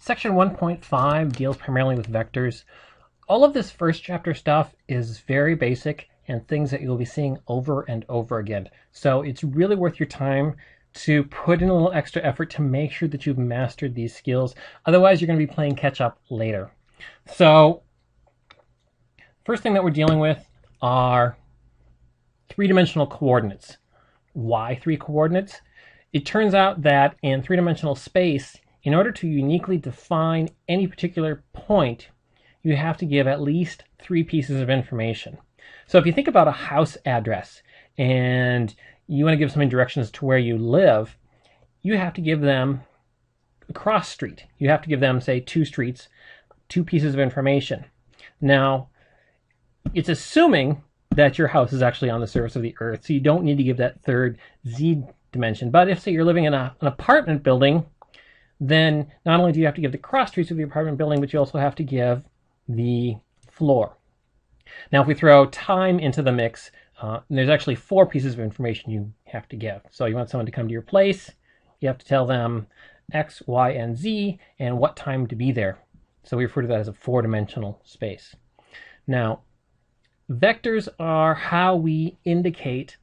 Section 1.5 deals primarily with vectors. All of this first chapter stuff is very basic and things that you'll be seeing over and over again. So it's really worth your time to put in a little extra effort to make sure that you've mastered these skills. Otherwise, you're going to be playing catch up later. So first thing that we're dealing with are three-dimensional coordinates. Why three coordinates? It turns out that in three-dimensional space, in order to uniquely define any particular point, you have to give at least three pieces of information. So if you think about a house address and you want to give somebody directions to where you live, you have to give them a cross street. You have to give them, say, two streets, two pieces of information. Now, it's assuming that your house is actually on the surface of the earth, so you don't need to give that third z dimension. But if, say, you're living in an apartment building, then not only do you have to give the cross streets of the apartment building, but you also have to give the floor. Now, if we throw time into the mix, there's actually four pieces of information you have to give. So you want someone to come to your place, you have to tell them X, Y, and Z, and what time to be there. So we refer to that as a four-dimensional space. Now, vectors are how we indicate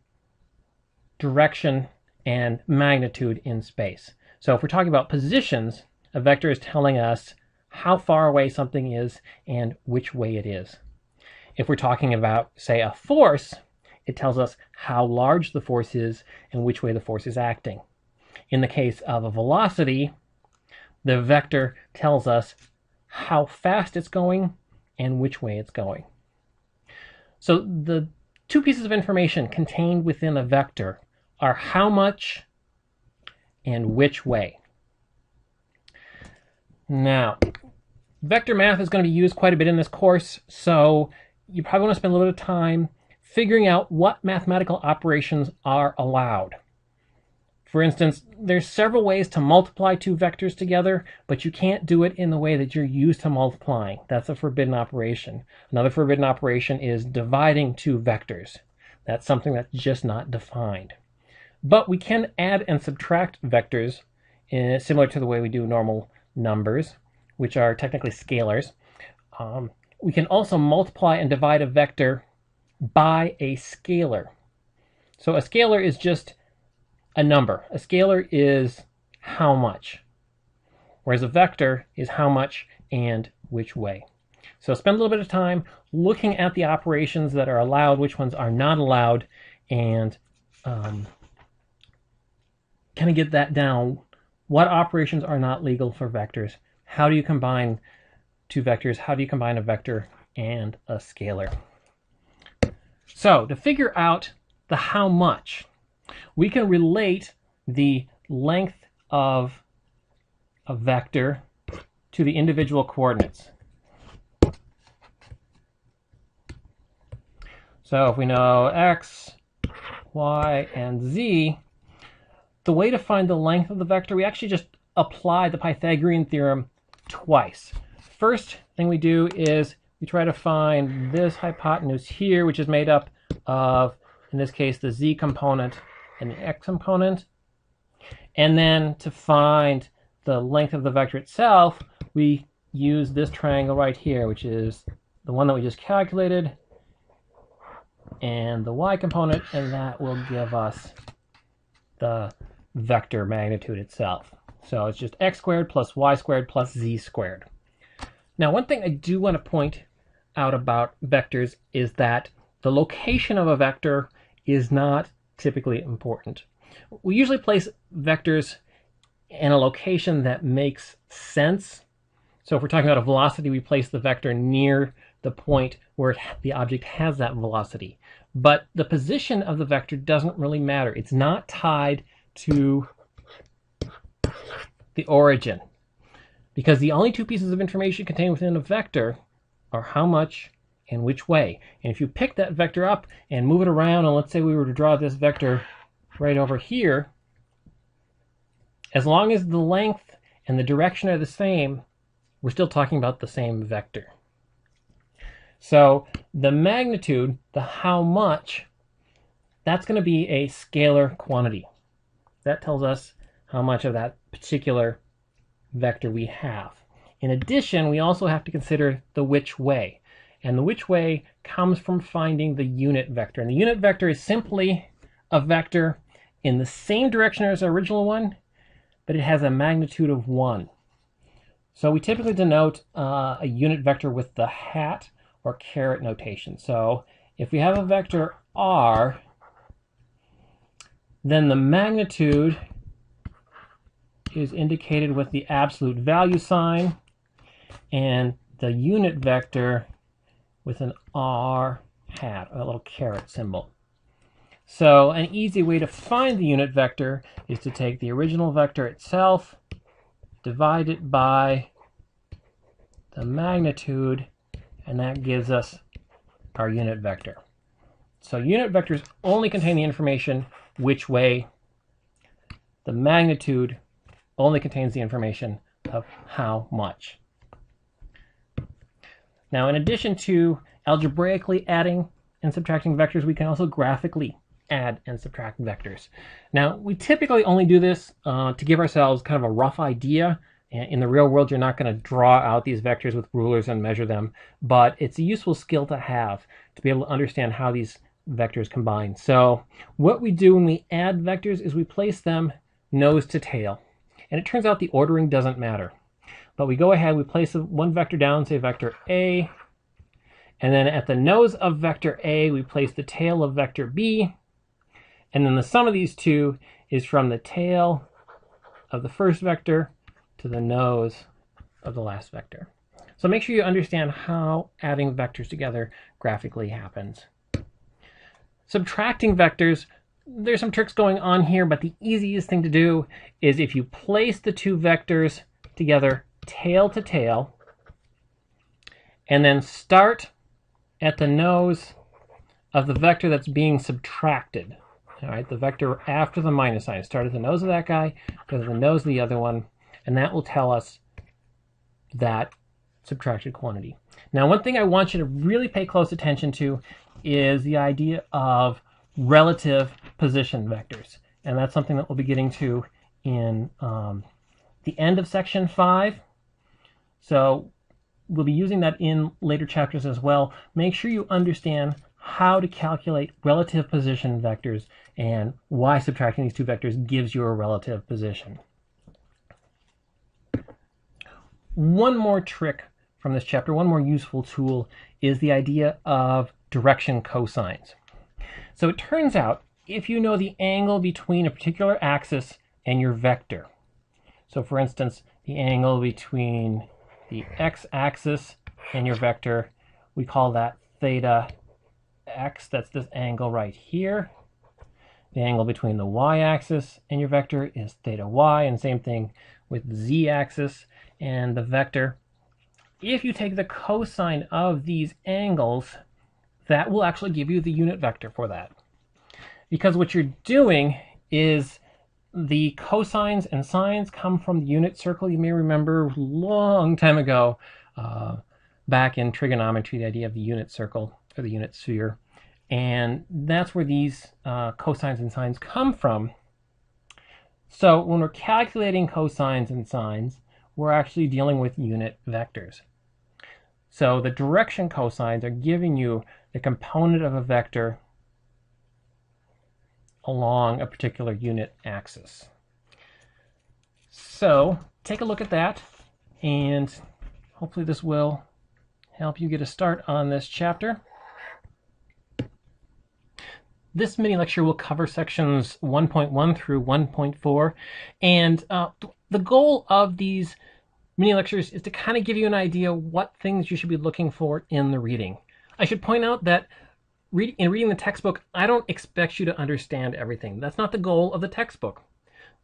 direction and magnitude in space. So if we're talking about positions, a vector is telling us how far away something is and which way it is. If we're talking about, say, a force, it tells us how large the force is and which way the force is acting. In the case of a velocity, the vector tells us how fast it's going and which way it's going. So the two pieces of information contained within a vector are how much and which way. Now, vector math is going to be used quite a bit in this course, so you probably want to spend a little bit of time figuring out what mathematical operations are allowed. For instance, there's several ways to multiply two vectors together, but you can't do it in the way that you're used to multiplying. That's a forbidden operation. Another forbidden operation is dividing two vectors. That's something that's just not defined. But we can add and subtract vectors similar to the way we do normal numbers, which are technically scalars. We can also multiply and divide a vector by a scalar. So a scalar is just a number. A scalar is how much, whereas a vector is how much and which way. So spend a little bit of time looking at the operations that are allowed, which ones are not allowed, and kind of get that down. What operations are not legal for vectors? How do you combine two vectors? How do you combine a vector and a scalar? So to figure out the how much, we can relate the length of a vector to the individual coordinates. So if we know X, Y, and Z, the way to find the length of the vector, we actually just apply the Pythagorean theorem twice. First thing we do is we try to find this hypotenuse here, which is made up of, in this case, the Z component and the X component. And then to find the length of the vector itself, we use this triangle right here, which is the one that we just calculated, and the Y component, and that will give us the vector magnitude itself. So it's just X squared plus Y squared plus Z squared. Now, one thing I do want to point out about vectors is that the location of a vector is not typically important. We usually place vectors in a location that makes sense. So if we're talking about a velocity, we place the vector near the point where the object has that velocity. But the position of the vector doesn't really matter. It's not tied to the origin, because the only two pieces of information contained within a vector are how much and which way. And if you pick that vector up and move it around, and let's say we were to draw this vector right over here, as long as the length and the direction are the same, we're still talking about the same vector. So the magnitude, the how much, that's going to be a scalar quantity. That tells us how much of that particular vector we have. In addition, we also have to consider the which way. And the which way comes from finding the unit vector. And the unit vector is simply a vector in the same direction as the original one, but it has a magnitude of 1. So we typically denote a unit vector with the hat or caret notation. So if we have a vector r, then the magnitude is indicated with the absolute value sign, and the unit vector with an r hat, a little caret symbol. So an easy way to find the unit vector is to take the original vector itself, divide it by the magnitude, and that gives us our unit vector. So unit vectors only contain the information which way. The magnitude only contains the information of how much. Now, in addition to algebraically adding and subtracting vectors, we can also graphically add and subtract vectors. Now, we typically only do this to give ourselves kind of a rough idea. In the real world, you're not going to draw out these vectors with rulers and measure them, but it's a useful skill to have to be able to understand how these vectors combine. So what we do when we add vectors is we place them nose to tail. And it turns out the ordering doesn't matter. But we go ahead, we place one vector down, say vector A, and then at the nose of vector A, we place the tail of vector B, and then the sum of these two is from the tail of the first vector to the nose of the last vector. So make sure you understand how adding vectors together graphically happens. Subtracting vectors, there's some tricks going on here, but the easiest thing to do is if you place the two vectors together tail to tail, and then start at the nose of the vector that's being subtracted. All right, the vector after the minus sign. Start at the nose of that guy, go to the nose of the other one, and that will tell us that subtracted quantity. Now, one thing I want you to really pay close attention to is the idea of relative position vectors. And that's something that we'll be getting to in the end of section 5. So we'll be using that in later chapters as well. Make sure you understand how to calculate relative position vectors and why subtracting these two vectors gives you a relative position. One more trick from this chapter, one more useful tool, is the idea of direction cosines. So it turns out if you know the angle between a particular axis and your vector, so for instance, the angle between the x-axis and your vector, we call that theta x. That's this angle right here. The angle between the y-axis and your vector is theta y, and same thing with the z-axis and the vector. If you take the cosine of these angles, that will actually give you the unit vector for that. Because what you're doing is the cosines and sines come from the unit circle. You may remember a long time ago, back in trigonometry, the idea of the unit circle or the unit sphere. And that's where these cosines and sines come from. So when we're calculating cosines and sines, we're actually dealing with unit vectors. So the direction cosines are giving you the component of a vector along a particular unit axis. So take a look at that, and hopefully this will help you get a start on this chapter. This mini lecture will cover sections 1.1 through 1.4, and the goal of these mini lectures is to kind of give you an idea what things you should be looking for in the reading. I should point out that in reading the textbook, I don't expect you to understand everything. That's not the goal of the textbook.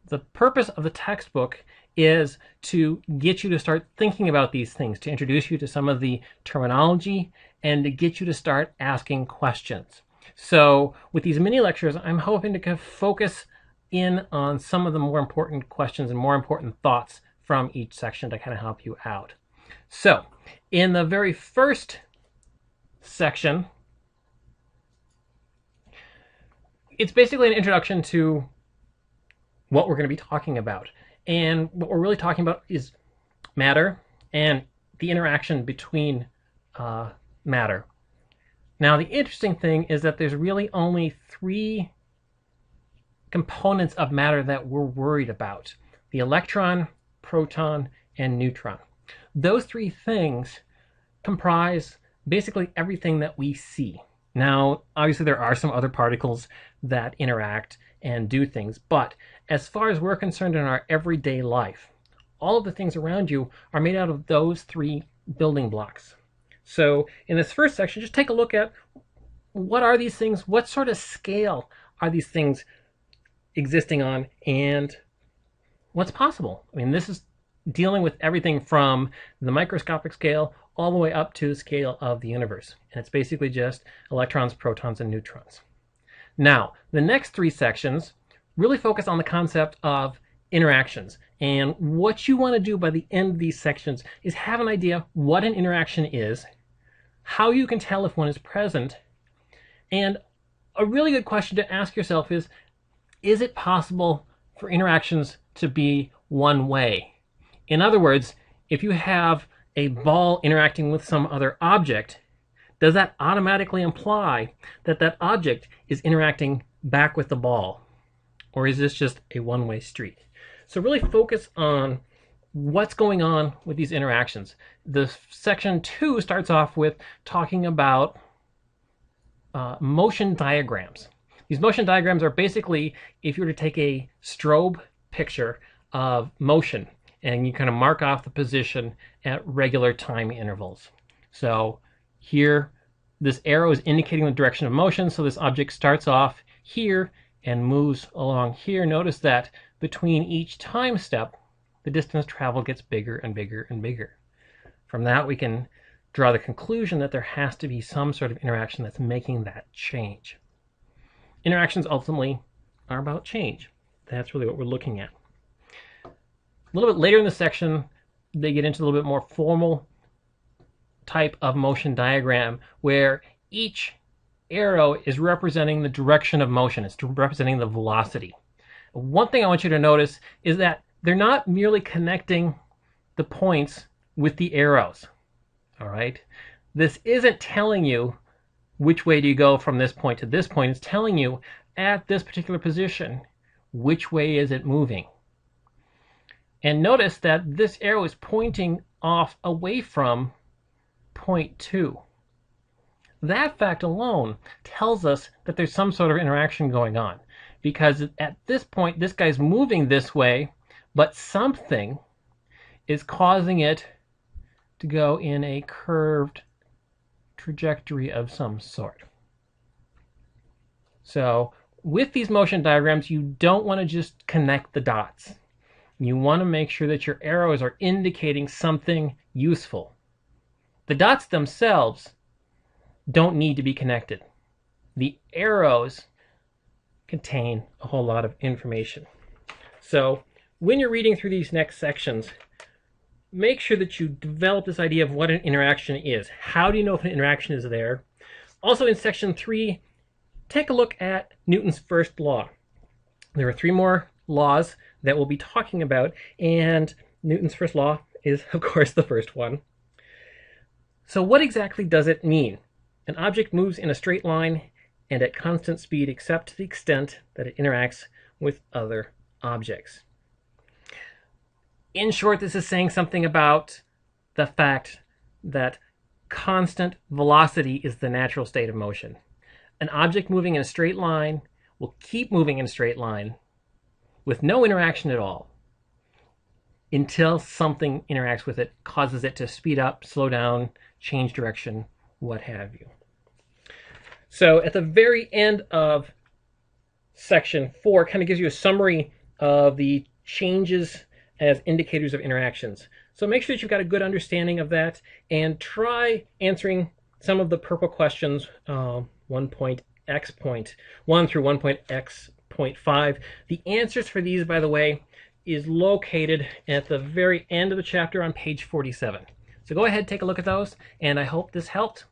The purpose of the textbook is to get you to start thinking about these things, to introduce you to some of the terminology, and to get you to start asking questions. So with these mini lectures, I'm hoping to focus in on some of the more important questions and more important thoughts from each section to kind of help you out. So in the very first section, it's basically an introduction to what we're going to be talking about. And what we're really talking about is matter and the interaction between matter. Now, the interesting thing is that there's really only three components of matter that we're worried about: the electron, proton, and neutron. Those three things comprise basically everything that we see. Now, obviously, there are some other particles that interact and do things, but as far as we're concerned in our everyday life, all of the things around you are made out of those three building blocks. So in this first section, just take a look at what are these things, what sort of scale are these things existing on, and what's possible. I mean, this is dealing with everything from the microscopic scale all the way up to the scale of the universe. And it's basically just electrons, protons, and neutrons. Now, the next three sections really focus on the concept of interactions. And what you want to do by the end of these sections is have an idea what an interaction is, how you can tell if one is present, and a really good question to ask yourself is it possible for interactions to be one way? In other words, if you have a ball interacting with some other object, does that automatically imply that that object is interacting back with the ball? Or is this just a one-way street? So really focus on what's going on with these interactions. The section 2 starts off with talking about motion diagrams. These motion diagrams are basically if you were to take a strobe picture of motion and you kind of mark off the position at regular time intervals. So here, this arrow is indicating the direction of motion, so this object starts off here and moves along here. Notice that between each time step, the distance traveled gets bigger and bigger and bigger. From that, we can draw the conclusion that there has to be some sort of interaction that's making that change. Interactions ultimately are about change. That's really what we're looking at. A little bit later in the section, they get into a little bit more formal type of motion diagram where each arrow is representing the direction of motion. It's representing the velocity. One thing I want you to notice is that they're not merely connecting the points with the arrows. All right? This isn't telling you which way do you go from this point to this point. It's telling you at this particular position, which way is it moving. And notice that this arrow is pointing off away from point 2. That fact alone tells us that there's some sort of interaction going on, because at this point, this guy's moving this way, but something is causing it to go in a curved trajectory of some sort. So with these motion diagrams, you don't want to just connect the dots. You want to make sure that your arrows are indicating something useful. The dots themselves don't need to be connected. The arrows contain a whole lot of information. So when you're reading through these next sections, make sure that you develop this idea of what an interaction is. How do you know if an interaction is there? Also in section 3, take a look at Newton's first law. There are 3 more laws that we'll be talking about, and Newton's first law is, of course, the first one. So what exactly does it mean? An object moves in a straight line and at constant speed except to the extent that it interacts with other objects. In short, this is saying something about the fact that constant velocity is the natural state of motion. An object moving in a straight line will keep moving in a straight line with no interaction at all until something interacts with it, causes it to speed up, slow down, change direction, what have you. So at the very end of section 4, kind of gives you a summary of the changes as indicators of interactions. So make sure that you've got a good understanding of that and try answering some of the purple questions, 1.x.1 through 1.x.5. The answers for these, by the way, is located at the very end of the chapter on page 47. So go ahead, take a look at those, and I hope this helped.